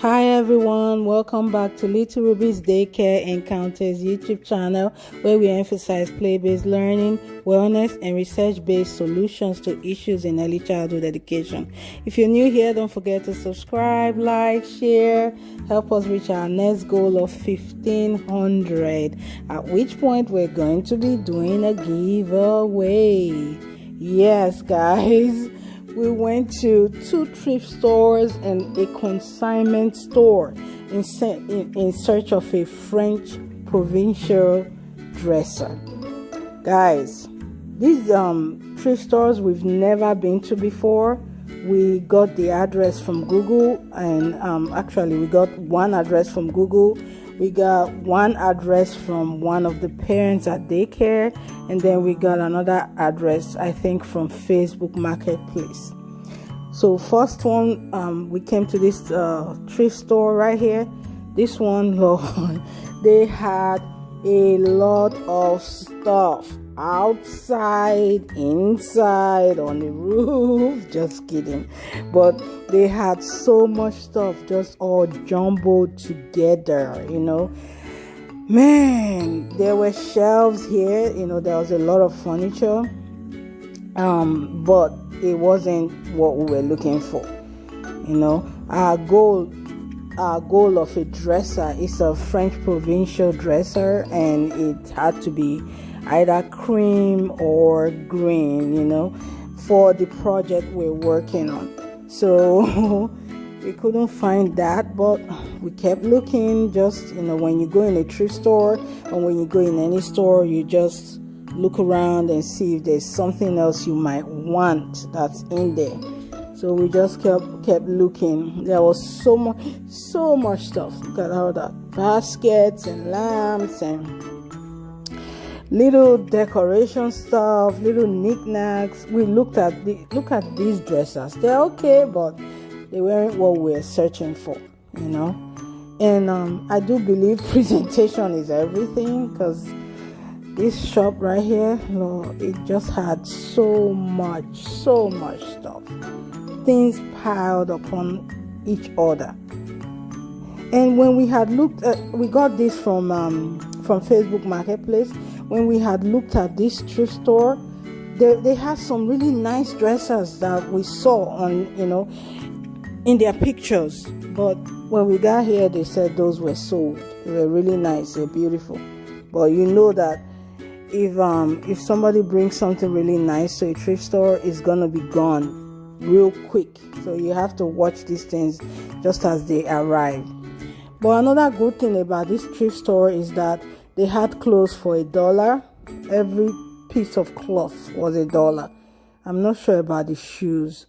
Hi everyone, welcome back to Little Ruby's Daycare Encounters YouTube channel, where we emphasize play-based learning, wellness, and research-based solutions to issues in early childhood education. If you're new here, don't forget to subscribe, like, share, help us reach our next goal of 1,500, at which point we're going to be doing a giveaway. Yes, guys. We went to 2 thrift stores and a consignment store in search of a French provincial dresser. Guys, these thrift stores we've never been to before. We got the address from Google, and actually we got one address from Google. We got one address from one of the parents at daycare, and then we got another address, I think, from Facebook Marketplace. So first one, we came to this thrift store right here. This one, Lord, they had a lot of stuff outside, inside, on the roof. Just kidding. But they had so much stuff just all jumbled together, Man, there were shelves here, there was a lot of furniture, but it wasn't what we were looking for. Our goal of a dresser is a French provincial dresser, and it had to be either cream or green, for the project we're working on. So we couldn't find that, but we kept looking. Just, when you go in a thrift store, and when you go in any store, you just look around and see if there's something else you might want that's in there. So we just kept looking. There was so much stuff. Look at all that, baskets and lamps and little decoration stuff, little knickknacks. We look at these dressers. They're okay, but they weren't what we're searching for, And I do believe presentation is everything, because this shop right here, it just had so much stuff, things piled upon each other. And when we had looked at, we got this from Facebook Marketplace. When we had looked at this thrift store, they had some really nice dressers that we saw on, in their pictures. But when we got here, they said those were sold. They were really nice. They're beautiful. But that if somebody brings something really nice to a thrift store, it's gonna be gone real quick. So you have to watch these things just as they arrive. But another good thing about this thrift store is that they had clothes for $1. Every piece of cloth was $1. I'm not sure about the shoes,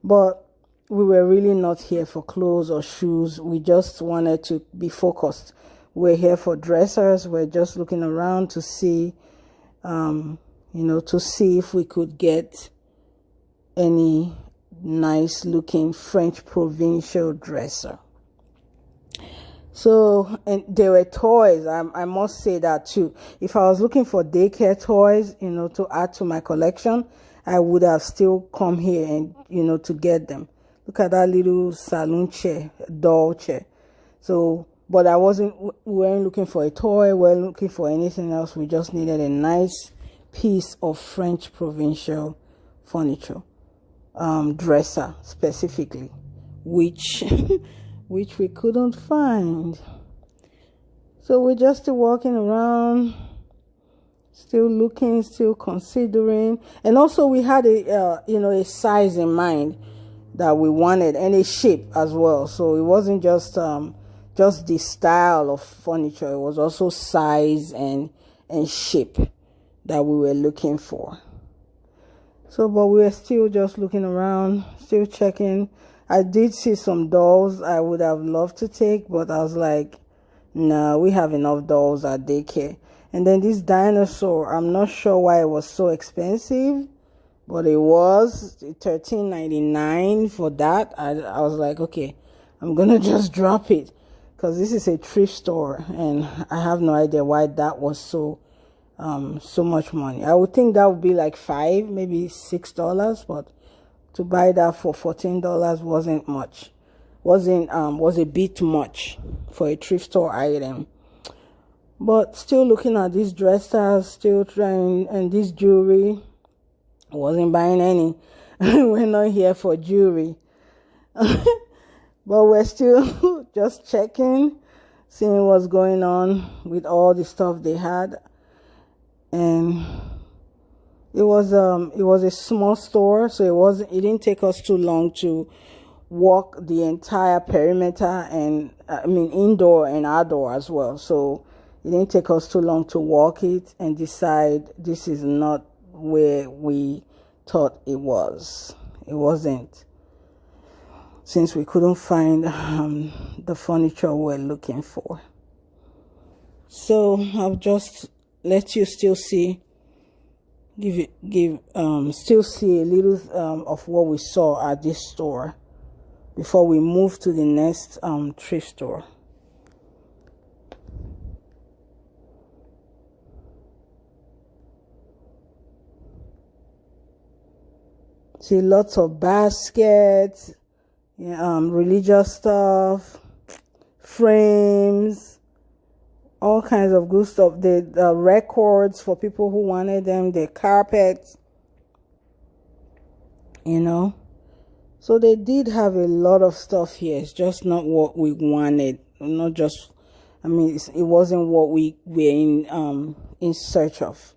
but we were really not here for clothes or shoes. We just wanted to be focused. We're here for dressers. We're just looking around to see, to see if we could get any nice looking French provincial dresser. So, and there were toys. I must say that too. If I was looking for daycare toys, to add to my collection, I would have still come here and, to get them. Look at that little saloon chair, doll chair. So, but we weren't looking for a toy. We weren't looking for anything else. We just needed a nice piece of French provincial furniture, dresser specifically, which we couldn't find. So we're just still walking around, still looking, still considering. And also we had a size in mind that we wanted, and a shape as well. So it wasn't just the style of furniture. It was also size and shape that we were looking for. So, but we were still just looking around, still checking. I did see some dolls I would have loved to take, but I was like, no, we have enough dolls at daycare. And then this dinosaur, I'm not sure why it was so expensive, but it was $13.99 for that. I was like, okay, I'm gonna just drop it, because this is a thrift store, and I have no idea why that was so much money. I would think that would be like $5, maybe $6, but to buy that for $14 wasn't much. was a bit much for a thrift store item. But still looking at these dressers, still trying, and this jewelry. Wasn't buying any. We're not here for jewelry. But we're still just checking, seeing what's going on with all the stuff they had. And it was a small store, so it didn't take us too long to walk the entire perimeter, and indoor and outdoor as well. So it didn't take us too long to walk it and decide this is not where we thought it was. It wasn't, since we couldn't find the furniture we're looking for. So I'll just let you still see, still see a little of what we saw at this store before we move to the next thrift store. See lots of baskets, religious stuff, frames, all kinds of good stuff. The records for people who wanted them, the carpets, So they did have a lot of stuff here. It's just not what we wanted. Not just, it wasn't what we were in search of.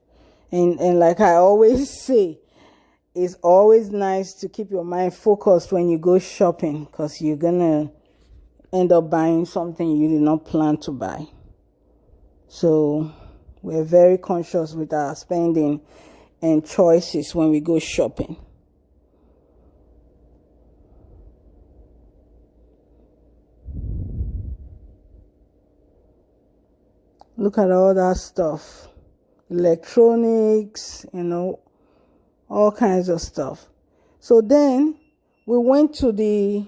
And like I always say, it's always nice to keep your mind focused when you go shopping, because you're gonna end up buying something you did not plan to buy. So we're very conscious with our spending and choices when we go shopping. Look at all that stuff. Electronics, all kinds of stuff. So then we went to the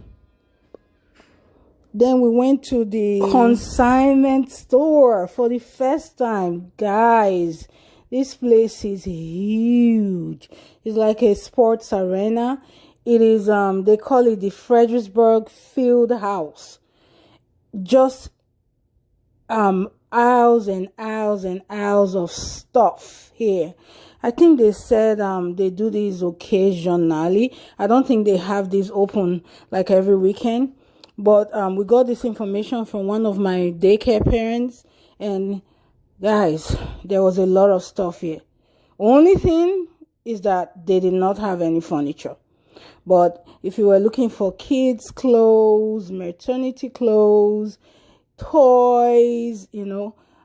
consignment store for the first time. Guys, this place is huge. It's like a sports arena. It is they call it the Fredericksburg Field House. Just aisles and aisles and aisles of stuff here. I think they said they do this occasionally. I don't think they have this open like every weekend. But we got this information from one of my daycare parents. And guys, there was a lot of stuff here. Only thing is that they did not have any furniture. But if you were looking for kids' clothes, maternity clothes, toys,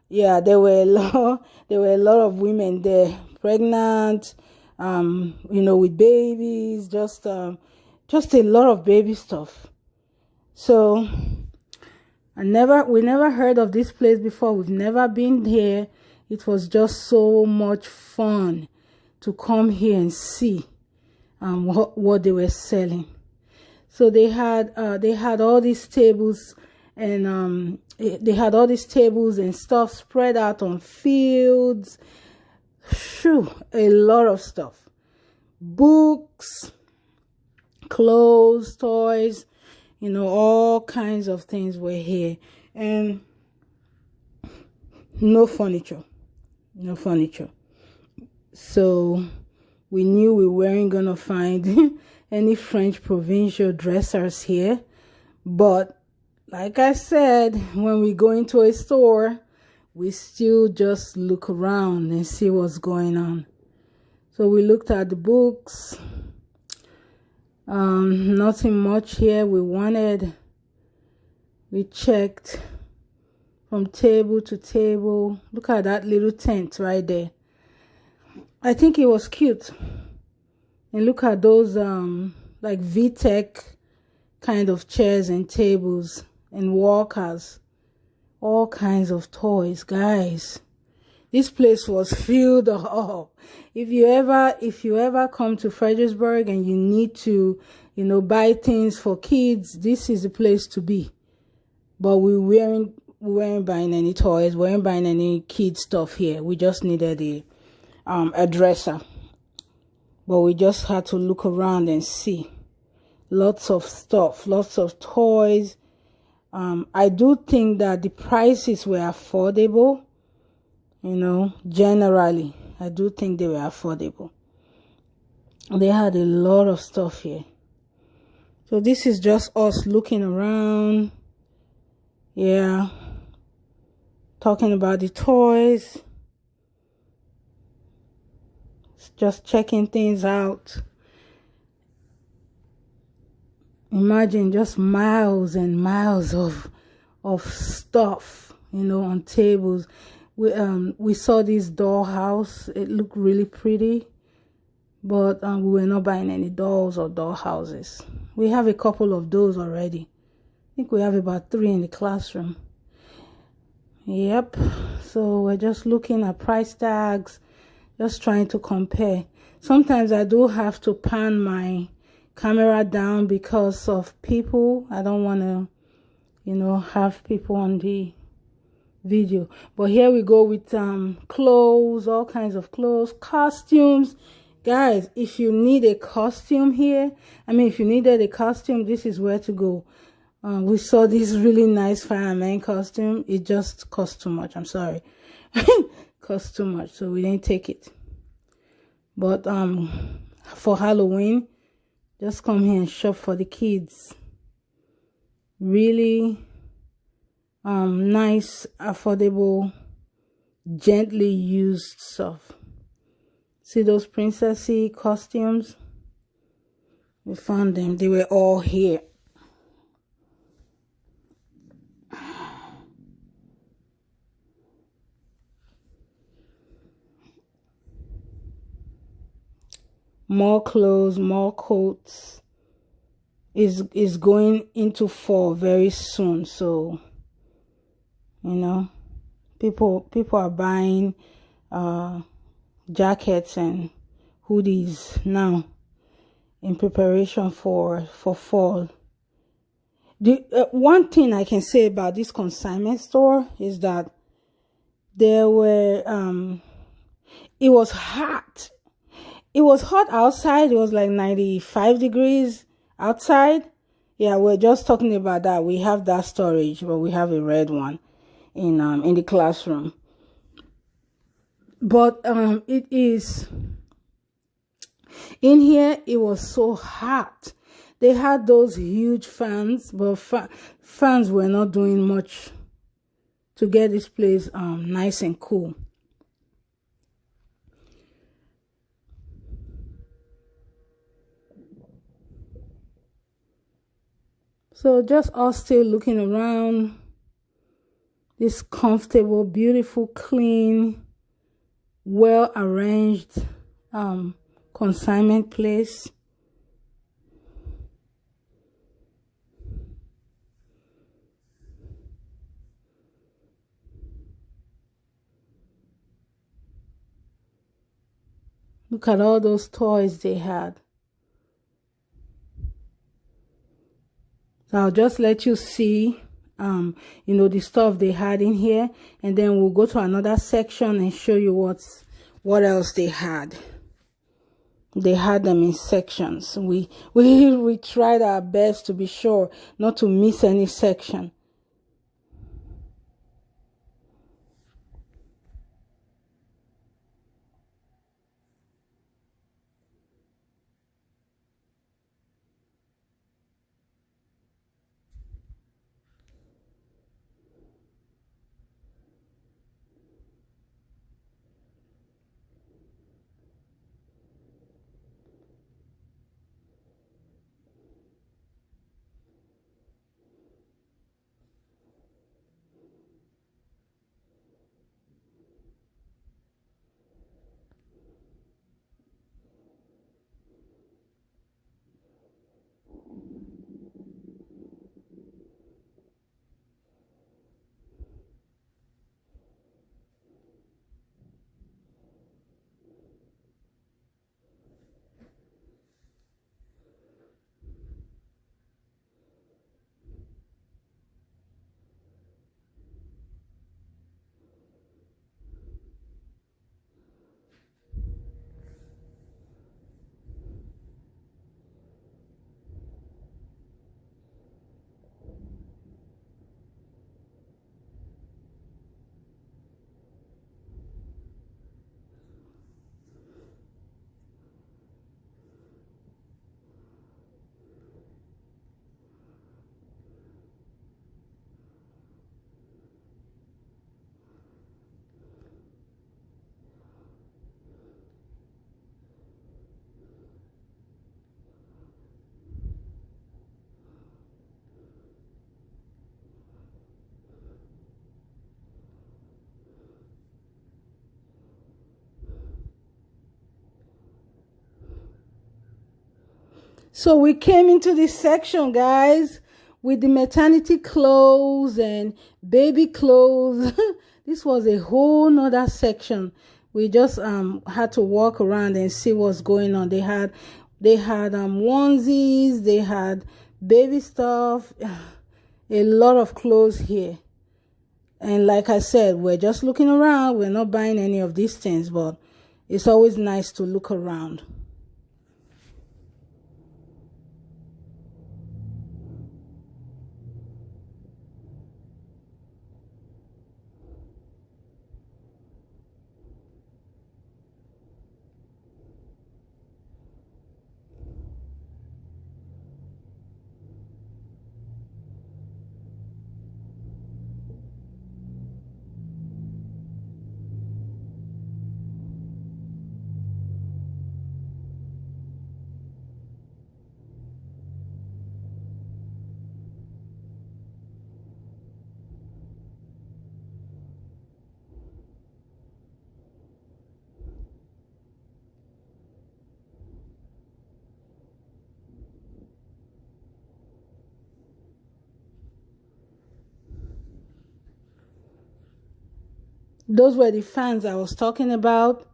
yeah, there were a lot of women there, pregnant, with babies, just a lot of baby stuff. So we never heard of this place before. We've never been here. It was just so much fun to come here and see what they were selling. So they had all these tables, and they had all these tables and stuff spread out on fields. A lot of stuff. Books, clothes, toys, all kinds of things were here. And no furniture. So we knew we weren't going to find any French Provincial dressers here. But like I said, when we go into a store, we still just look around and see what's going on. So we looked at the books. Nothing much here we wanted. We checked from table to table. Look at that little tent right there. I think it was cute. And look at those like VTech kind of chairs and tables and walkers. All kinds of toys, guys. This place was filled up. If you ever come to Fredericksburg and you need to, buy things for kids, this is the place to be. But we weren't buying any toys. We weren't buying any kid stuff here. We just needed a dresser. But we just had to look around and see. lots of stuff, lots of toys. I do think that the prices were affordable, generally. I do think they were affordable. They had a lot of stuff here. So this is just us looking around. Yeah. Talking about the toys. Just checking things out. Imagine just miles and miles of stuff, on tables. We saw this dollhouse. It looked really pretty, but we were not buying any dolls or dollhouses. We have a couple of those already. I think we have about 3 in the classroom. Yep. So we're just looking at price tags, just trying to compare. Sometimes I do have to pan my camera down because of people. I don't want to, have people on the video. But here we go with clothes, all kinds of clothes, costumes. Guys, if you need a costume here, if you needed a costume, this is where to go. We saw this really nice fireman costume. It just cost too much. I'm sorry. Cost too much, so we didn't take it. But for Halloween, just come here and shop for the kids. Really nice, affordable, gently used stuff. See those princessy costumes? We found them. They were all here. More clothes, more coats. Is going into fall very soon, so people are buying jackets and hoodies now in preparation for fall. The one thing I can say about this consignment store is that there were it was hot. It was hot outside. It was like 95 degrees outside. Yeah, we're just talking about that. We have that storage, but we have a red one in the classroom. But it is in here. It was so hot. They had those huge fans, but fans were not doing much to get this place nice and cool. So just us still looking around this comfortable, beautiful, clean, well arranged consignment place. Look at all those toys they had. So I'll just let you see the stuff they had in here, and then we'll go to another section and show you what else they had. They had them in sections. We tried our best to be sure not to miss any section. So we came into this section, guys, with the maternity clothes and baby clothes. This was a whole nother section. We just had to walk around and see what's going on. They had onesies, they had baby stuff, a lot of clothes here. And like I said, we're just looking around. We're not buying any of these things, but it's always nice to look around. Those were the fans I was talking about.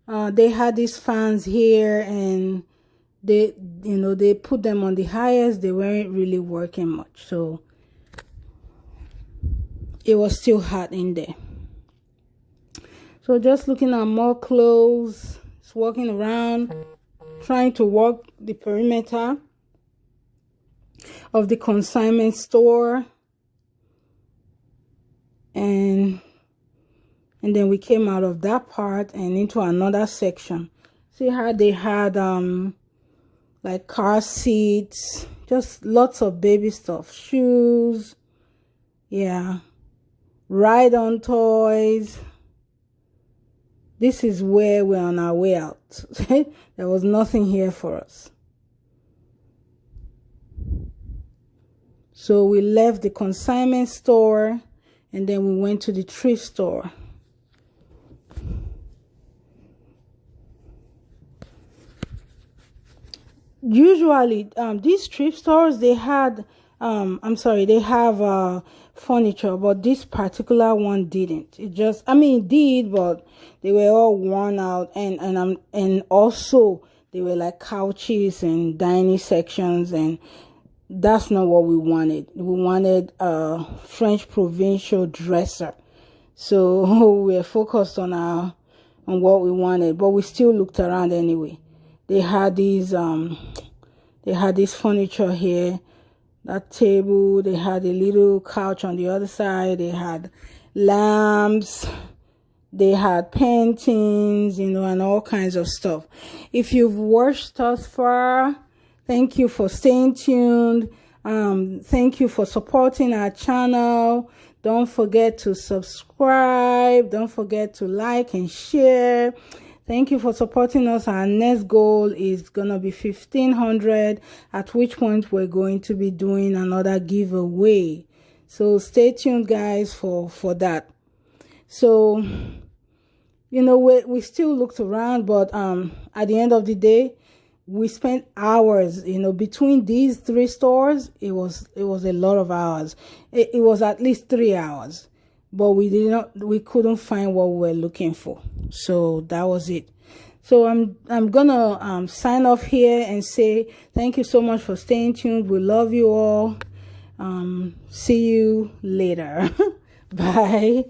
They had these fans here, and they put them on the highest. They weren't really working much, so it was still hot in there. So just looking at more clothes, just walking around, trying to walk the perimeter of the consignment store, and then we came out of that part and into another section. See how they had like car seats, just lots of baby stuff, shoes, yeah, ride-on toys. This is where we're on our way out. There was nothing here for us. So we left the consignment store and then we went to the thrift store. Usually these thrift stores, they had they have furniture, but this particular one didn't. It just, it did, but they were all worn out, and also they were like couches and dining sections, and that's not what we wanted. We wanted a French provincial dresser, so we're focused on what we wanted, but we still looked around anyway. They had these furniture here, that table. They had a little couch on the other side. They had lamps. They had paintings, and all kinds of stuff. If you've watched thus far, thank you for staying tuned. Thank you for supporting our channel. Don't forget to subscribe. Don't forget to like and share. Thank you for supporting us. Our next goal is gonna be 1,500, at which point we're going to be doing another giveaway. So stay tuned, guys, for that. So, we still looked around, but at the end of the day, we spent hours, between these three stores. It was a lot of hours. It was at least 3 hours. But we couldn't find what we were looking for. So that was it. So I'm gonna sign off here and say thank you so much for staying tuned. We love you all. See you later. Bye.